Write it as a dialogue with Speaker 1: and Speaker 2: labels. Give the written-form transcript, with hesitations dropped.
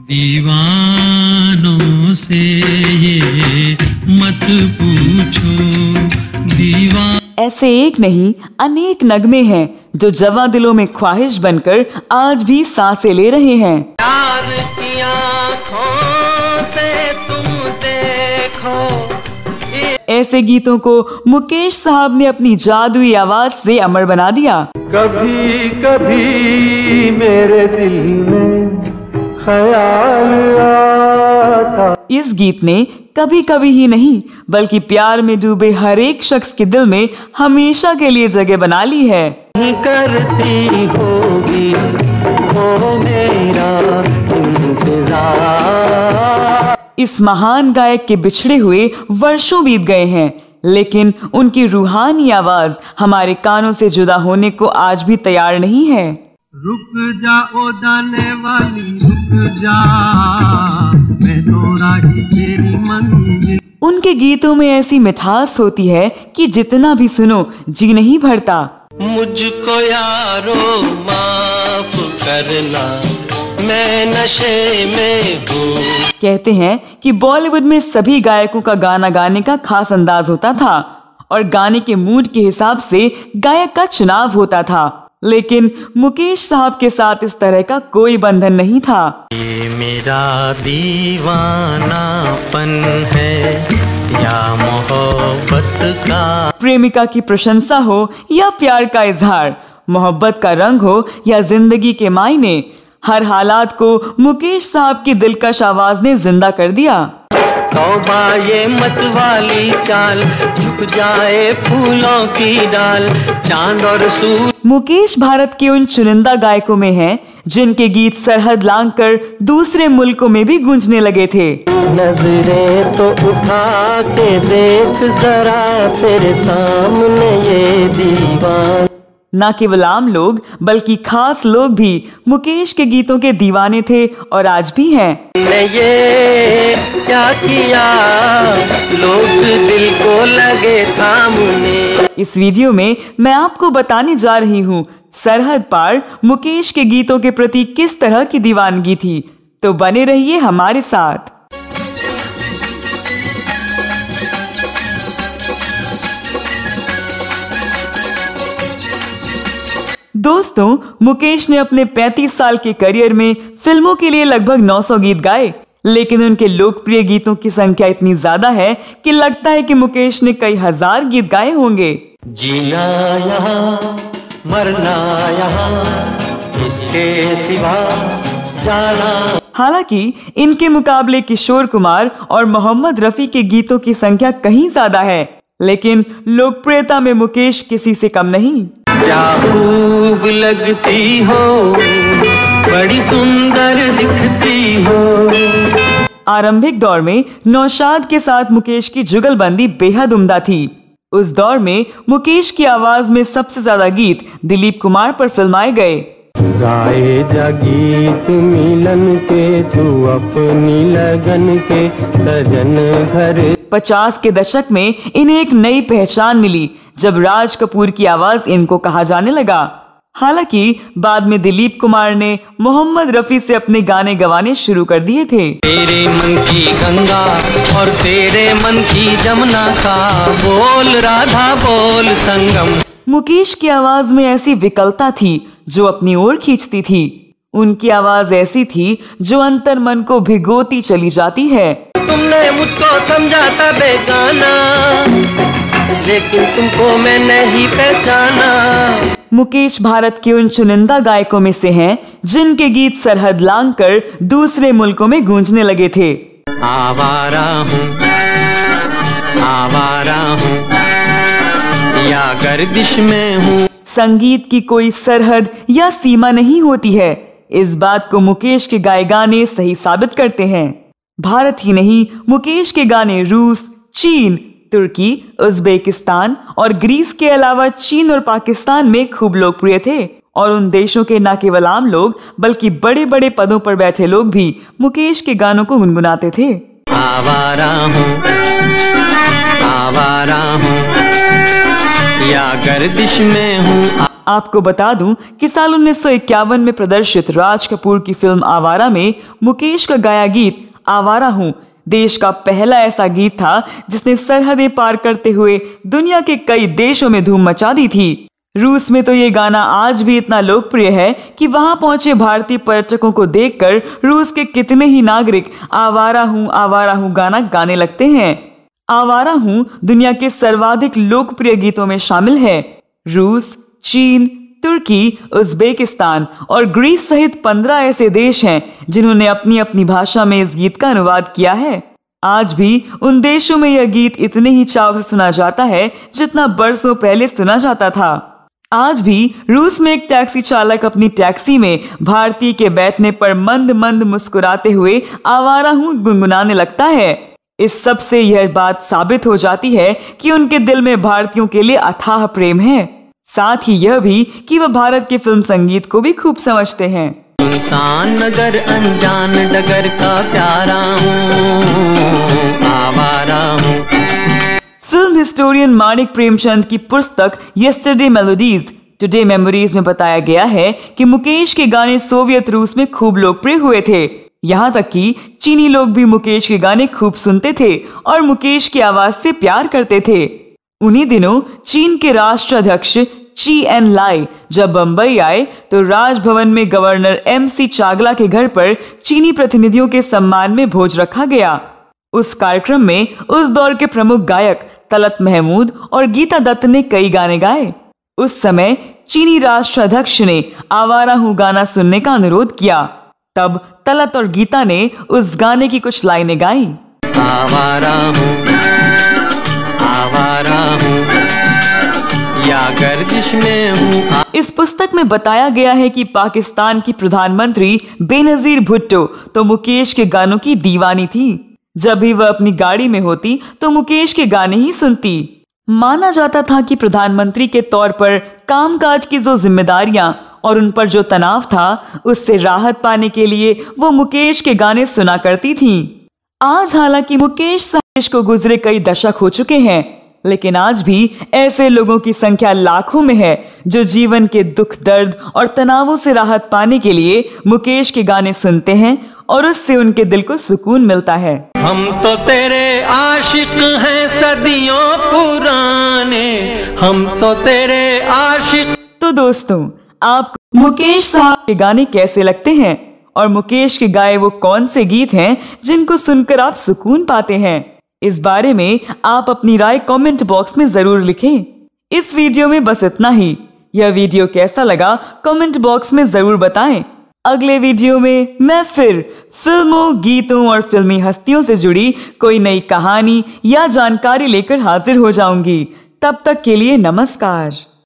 Speaker 1: दीवानों से ये मत पूछो
Speaker 2: ऐसे एक नहीं अनेक नगमे हैं जो जवां दिलों में ख्वाहिश बनकर आज भी सांसें ले रहे हैं।
Speaker 3: प्यार की आँखों से तुम देखो।
Speaker 2: ऐसे गीतों को मुकेश साहब ने अपनी जादुई आवाज से अमर बना दिया।
Speaker 4: कभी कभी मेरे दिल में ख्याल आता।
Speaker 2: इस गीत ने कभी कभी ही नहीं बल्कि प्यार में डूबे हर एक शख्स के दिल में हमेशा के लिए जगह बना ली है।
Speaker 4: करती होगी वो मेरा इंतजार।
Speaker 2: इस महान गायक के बिछड़े हुए वर्षों बीत गए हैं, लेकिन उनकी रूहानी आवाज हमारे कानों से जुदा होने को आज भी तैयार नहीं है।
Speaker 1: रुक जाओ जाने वाली रुक जा, मैं तो राही तेरी मंजिल।
Speaker 2: उनके गीतों में ऐसी मिठास होती है कि जितना भी सुनो जी नहीं भरता।
Speaker 3: मुझको यारो माफ करना, मैं नशे में हूँ।
Speaker 2: कहते हैं कि बॉलीवुड में सभी गायकों का गाना गाने का खास अंदाज होता था और गाने के मूड के हिसाब से गायक का चुनाव होता था, लेकिन मुकेश साहब के साथ इस तरह का कोई बंधन नहीं था।
Speaker 3: ये मेरा दीवानापन है या मोहब्बत का।
Speaker 2: प्रेमिका की प्रशंसा हो या प्यार का इजहार, मोहब्बत का रंग हो या जिंदगी के मायने, हर हालात को मुकेश साहब की दिलकश आवाज ने जिंदा कर दिया।
Speaker 4: तौबा ये मत वाली चाल, झुक जाए फूलों की डाल, चांद और सूरज।
Speaker 2: मुकेश भारत के उन चुनिंदा गायकों में हैं जिनके गीत सरहद लांघकर दूसरे मुल्कों में भी गूंजने लगे थे।
Speaker 4: नजरें तो उठा के देख जरा तेरे सामने ये दीवान।
Speaker 2: न केवल आम लोग बल्कि खास लोग भी मुकेश के गीतों के दीवाने थे और आज भी हैं।
Speaker 4: मैं ये क्या किया, लोग दिल को लगे थामने।
Speaker 2: इस वीडियो में मैं आपको बताने जा रही हूँ सरहद पार मुकेश के गीतों के प्रति किस तरह की दीवानगी थी, तो बने रहिए हमारे साथ। दोस्तों, मुकेश ने अपने 35 साल के करियर में फिल्मों के लिए लगभग 900 गीत गाए, लेकिन उनके लोकप्रिय गीतों की संख्या इतनी ज्यादा है कि लगता है कि मुकेश ने कई हजार गीत गाए होंगे।
Speaker 4: जीना यहाँ मरना यहाँ, इसके सिवा जाना।
Speaker 2: हालांकि इनके मुकाबले किशोर कुमार और मोहम्मद रफी के गीतों की संख्या कहीं ज्यादा है, लेकिन लोकप्रियता में मुकेश किसी से कम नहीं।
Speaker 4: क्या खूब लगती हो, बड़ी सुंदर दिखती हो।
Speaker 2: आरंभिक दौर में नौशाद के साथ मुकेश की जुगलबंदी बेहद उम्दा थी। उस दौर में मुकेश की आवाज में सबसे ज्यादा गीत दिलीप कुमार पर फिल्माए गए।
Speaker 4: गाए जा गीत मिलन के, तू अपनी लगन के सजन घर।
Speaker 2: 50 के दशक में इन्हें एक नई पहचान मिली जब राज कपूर की आवाज इनको कहा जाने लगा। हालांकि बाद में दिलीप कुमार ने मोहम्मद रफी से अपने गाने गवाने शुरू कर दिए थे।
Speaker 3: तेरे मन की गंगा और तेरे मन की जमुना का, बोल राधा बोल संगम।
Speaker 2: मुकेश की आवाज में ऐसी विकलता थी जो अपनी ओर खींचती थी। उनकी आवाज ऐसी थी जो अंतर मन को भिगोती चली जाती है।
Speaker 4: तुमने मुझको समझा था बेगाना, लेकिन तुमको मैं नहीं पहचाना।
Speaker 2: मुकेश भारत के उन चुनिंदा गायकों में से हैं जिनके गीत सरहद लांघकर दूसरे मुल्कों में गूंजने लगे थे।
Speaker 4: आवारा हूँ या गर्दिश में हूँ।
Speaker 2: संगीत की कोई सरहद या सीमा नहीं होती है। इस बात को मुकेश के गाए गाने सही साबित करते हैं। भारत ही नहीं, मुकेश के गाने रूस, चीन, तुर्की, उज्बेकिस्तान और ग्रीस के अलावा चीन और पाकिस्तान में खूब लोकप्रिय थे और उन देशों के न केवल आम लोग बल्कि बड़े बड़े पदों पर बैठे लोग भी मुकेश के गानों को गुनगुनाते थे।
Speaker 4: आवारा हूँ या गर्दिश में हूँ।
Speaker 2: आपको बता दूं कि साल 1951 में प्रदर्शित राज कपूर की फिल्म आवारा में मुकेश का गाया गीत आवारा हूं देश का पहला ऐसा गीत था जिसने सरहदें पार करते हुए दुनिया के कई देशों में धूम मचा दी थी। रूस में तो ये गाना आज भी इतना लोकप्रिय है कि वहां पहुंचे भारतीय पर्यटकों को देखकर रूस के कितने ही नागरिक आवारा हूं गाना गाने लगते हैं। आवारा हूं दुनिया के सर्वाधिक लोकप्रिय गीतों में शामिल है। रूस, चीन, तुर्की, उज्बेकिस्तान और ग्रीस सहित 15 ऐसे देश हैं जिन्होंने अपनी अपनी भाषा में इस गीत का अनुवाद किया है। आज भी उन देशों में यह गीत इतने ही चाव से सुना जाता है जितना बरसों पहले सुना जाता था। आज भी रूस में एक टैक्सी चालक अपनी टैक्सी में भारतीय के बैठने पर मंद मंद मुस्कुराते हुए आवारा हूं गुनगुनाने लगता है। इस सब से यह बात साबित हो जाती है कि उनके दिल में भारतीयों के लिए अथाह प्रेम है। साथ ही यह भी कि वह भारत के फिल्म संगीत को भी खूब समझते हैं।
Speaker 4: इंसान नगर अनजान डगर का प्यारा हूँ, आवारा हूँ।
Speaker 2: फिल्म हिस्टोरियन मानिक प्रेमचंद की पुस्तक यस्टरडे मेलोडीज टुडे मेमोरीज में बताया गया है कि मुकेश के गाने सोवियत रूस में खूब लोकप्रिय हुए थे। यहाँ तक कि चीनी लोग भी मुकेश के गाने खूब सुनते थे और मुकेश की आवाज से प्यार करते थे। उन्हीं दिनों चीन के राष्ट्राध्यक्ष ची एन लाई जब बंबई आए तो राजभवन में गवर्नर MC चागला के घर पर चीनी प्रतिनिधियों के सम्मान में भोज रखा गया। उस कार्यक्रम में उस दौर के प्रमुख गायक तलत महमूद और गीता दत्त ने कई गाने गाए। उस समय चीनी राष्ट्राध्यक्ष ने आवारा हूं गाना सुनने का अनुरोध किया। तब तलत और गीता ने उस गाने की कुछ लाइनें गाई।
Speaker 4: आवारा हूँ, आवारा हूँ, या गर्दिश में हूँ।
Speaker 2: इस पुस्तक में बताया गया है कि पाकिस्तान की प्रधानमंत्री बेनजीर भुट्टो तो मुकेश के गानों की दीवानी थी। जब भी वह अपनी गाड़ी में होती तो मुकेश के गाने ही सुनती। माना जाता था कि प्रधानमंत्री के तौर पर कामकाज की जो जिम्मेदारियां और उन पर जो तनाव था उससे राहत पाने के लिए वो मुकेश के गाने सुना करती थी। आज हालांकि मुकेश साहब को गुजरे कई दशक हो चुके हैं, लेकिन आज भी ऐसे लोगों की संख्या लाखों में है जो जीवन के दुख दर्द और तनावों से राहत पाने के लिए मुकेश के गाने सुनते हैं और उससे उनके दिल को सुकून मिलता है।
Speaker 3: हम तो तेरे आशिक हैं सदियों पुराने, हम तो तेरे आशिक।
Speaker 2: तो दोस्तों, आपको मुकेश साहब के गाने कैसे लगते हैं और मुकेश के गाए वो कौन से गीत हैं जिनको सुनकर आप सुकून पाते हैं? इस बारे में आप अपनी राय कमेंट बॉक्स में जरूर लिखें। इस वीडियो में बस इतना ही। यह वीडियो कैसा लगा कमेंट बॉक्स में जरूर बताएं। अगले वीडियो में मैं फिर फिल्मों, गीतों और फिल्मी हस्तियों से जुड़ी कोई नई कहानी या जानकारी लेकर हाजिर हो जाऊंगी। तब तक के लिए नमस्कार।